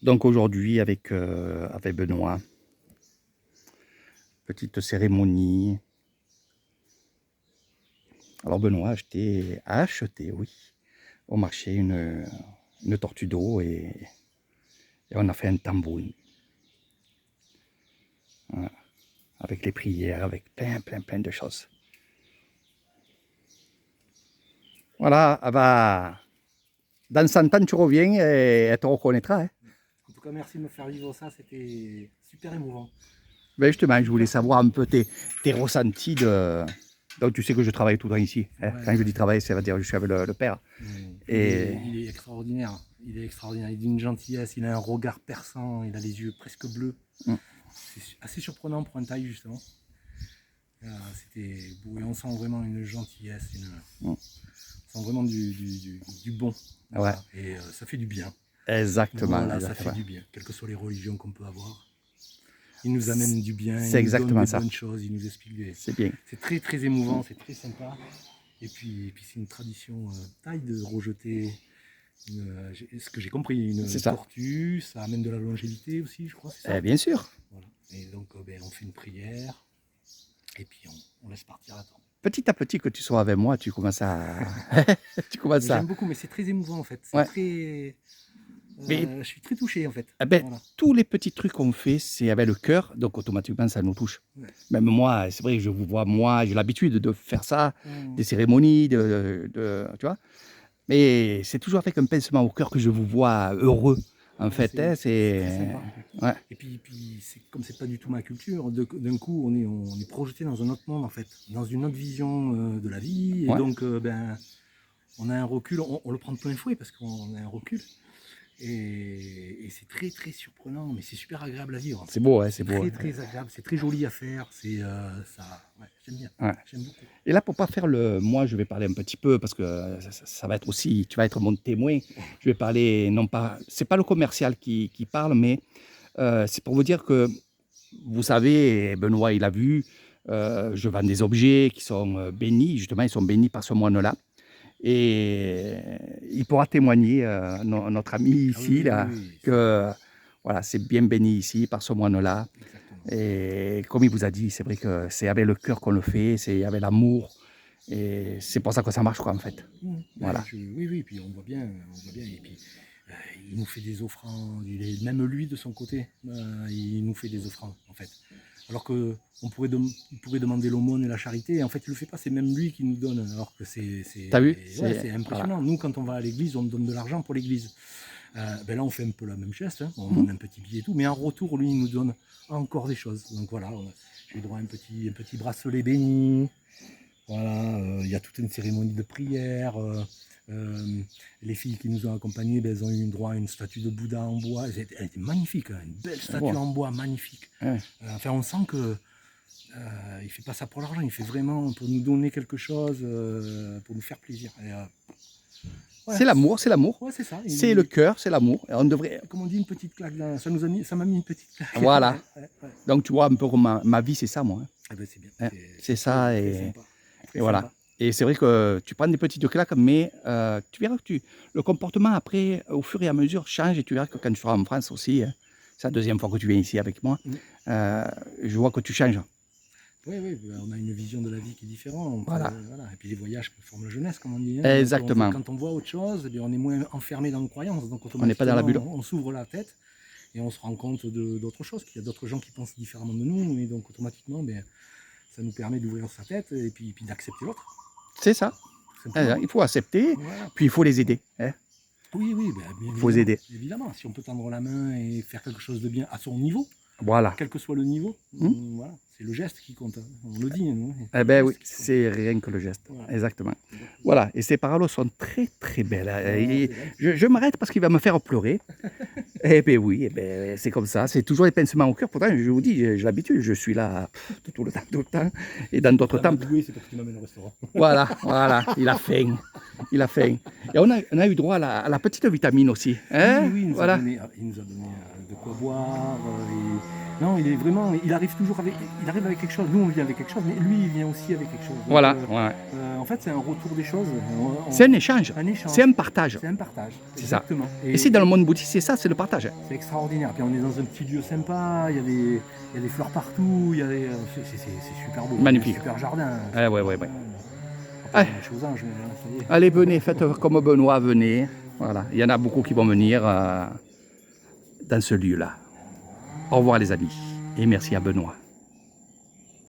Donc aujourd'hui avec Benoît, petite cérémonie. Alors Benoît a acheté, oui, au marché une tortue d'eau et on a fait un tambouille. Voilà. Avec les prières, avec plein de choses. Voilà, dans 100 ans tu reviens et elle te reconnaîtra. Hein. En tout cas, merci de me faire vivre ça, c'était super émouvant. Ben justement, je voulais savoir un peu tes ressentis de... Donc tu sais que je travaille tout le temps ici. Hein. Ouais, Quand je dis travail, ça veut dire que je suis avec le père. Il est extraordinaire. Il est extraordinaire. Il est d'une gentillesse, il a un regard perçant, il a les yeux presque bleus. C'est assez surprenant pour un taille, justement. Et on sent vraiment une gentillesse, on sent vraiment du bon. Ouais. Et ça fait du bien. Exactement. Voilà, exactement. ça fait du bien, quelles que soient les religions qu'on peut avoir. Il nous amène du bien, c'est exactement nous donne ça. des bonnes choses, il nous explique des... C'est bien. C'est très émouvant, c'est très sympa. Et puis c'est une tradition taille de rejeter, ce que j'ai compris, une tortue, ça amène de la longévité aussi, je crois, c'est ça. Bien sûr. Voilà. Et donc on fait une prière, et puis on laisse partir la tortue. Petit à petit que tu sois avec moi, tu commences à... J'aime beaucoup, mais c'est très émouvant en fait. C'est très... je suis très touché en fait. Voilà. Tous les petits trucs qu'on fait, c'est avec le cœur, donc automatiquement ça nous touche. Ouais. Même moi, c'est vrai que je vous vois, moi j'ai l'habitude de faire ça, des cérémonies, tu vois. Mais c'est toujours avec un pincement au cœur que je vous vois heureux. En fait, c'est sympa. Ouais. Et puis comme c'est pas du tout ma culture, d'un coup on est projeté dans un autre monde en fait, dans une autre vision de la vie. Et donc on a un recul, on le prend de plein fouet parce qu'on a un recul. Et c'est très surprenant, mais c'est super agréable à vivre. C'est beau, c'est beau. Très agréable, c'est très joli à faire. C'est j'aime bien. Ouais. J'aime beaucoup. Et là, pour pas faire moi, je vais parler un petit peu parce que ça va être aussi, tu vas être mon témoin. Je vais parler, non pas, c'est pas le commercial qui parle, mais c'est pour vous dire que vous savez, Benoît, il a vu, je vends des objets qui sont bénis, justement, ils sont bénis par ce moine-là. Et il pourra témoigner, notre ami ici, que voilà, c'est bien béni ici par ce moine-là. Et comme il vous a dit, c'est vrai que c'est avec le cœur qu'on le fait, c'est avec l'amour. Et c'est pour ça que ça marche, quoi, en fait. Voilà. Oui, puis on voit bien. Et puis, il nous fait des offrandes, même lui, de son côté, il nous fait des offrandes, en fait. Alors qu'on pourrait demander l'aumône et la charité, et en fait il ne le fait pas, c'est même lui qui nous donne, alors que c'est impressionnant. Voilà. Nous, quand on va à l'église, on donne de l'argent pour l'église. Là on fait un peu la même geste, hein. On donne un petit billet et tout, mais en retour, lui, il nous donne encore des choses. Donc voilà, j'ai eu droit à un petit bracelet béni. Voilà, il y a toute une cérémonie de prière. Les filles qui nous ont accompagnés, elles ont eu droit à une statue de Bouddha en bois. Elle était magnifique, hein, une belle statue en bois, magnifique. Enfin, on sent que il fait pas ça pour l'argent, il fait vraiment pour nous donner quelque chose, pour nous faire plaisir. Voilà. C'est l'amour, c'est l'amour. Ouais, c'est ça. C'est le cœur, c'est l'amour. On devrait. Comme on dit, une petite claque. Là. Ça m'a mis une petite claque. Voilà. Donc tu vois un peu ma vie, c'est ça, moi. Hein. Ah ben, c'est bien. C'est ça et voilà. Sympa. Et c'est vrai que tu prends des petites claques, mais tu verras que le comportement après, au fur et à mesure, change. Et tu verras que quand tu seras en France aussi, c'est la deuxième fois que tu viens ici avec moi, je vois que tu changes. Oui, on a une vision de la vie qui est différente. Voilà. Et puis les voyages forment la jeunesse, comme on dit. Hein. Exactement. Quand on voit autre chose, on est moins enfermé dans nos croyances. Donc on n'est pas dans la bulle. On s'ouvre la tête et on se rend compte d'autres choses, qu'il y a d'autres gens qui pensent différemment de nous. Et donc automatiquement, ça nous permet d'ouvrir sa tête et puis d'accepter l'autre. C'est ça. Il faut accepter, puis il faut les aider. Hein. Oui, il faut les aider. Évidemment, si on peut tendre la main et faire quelque chose de bien à son niveau, quel que soit le niveau, voilà, c'est le geste qui compte. On le dit. Nous. Oui, c'est rien que le geste. Voilà. Exactement. Voilà, et ces paroles sont très belles. Je m'arrête parce qu'il va me faire pleurer. Oui, c'est comme ça. C'est toujours les pincements au cœur. Pourtant, je vous dis, j'ai l'habitude. Je suis là tout le temps. Et dans d'autres temps. C'est parce que tu m'amènes au restaurant. Voilà. Il a faim. Et on a eu droit à la petite vitamine aussi. Hein, oui, il nous a donné de quoi boire. Non, il est vraiment, il arrive toujours avec quelque chose. Nous, on vient avec quelque chose, mais lui, il vient aussi avec quelque chose. Donc, Voilà, ouais. en fait, c'est un retour des choses. C'est un échange, Un échange. c'est un partage. C'est un partage. C'est ça. Exactement. Et si dans le monde bouddhiste, c'est ça, c'est le partage. C'est extraordinaire. Puis on est dans un petit lieu sympa, il y a des fleurs partout, c'est super beau. Magnifique. Un super jardin. Ouais, ouais, ouais, ouais. Après, Ouais. on est aux anges, mais là, ça y est. Allez, venez, faites comme Benoît, venez. Voilà, il y en a beaucoup qui vont venir dans ce lieu-là. Au revoir les amis et merci à Benoît.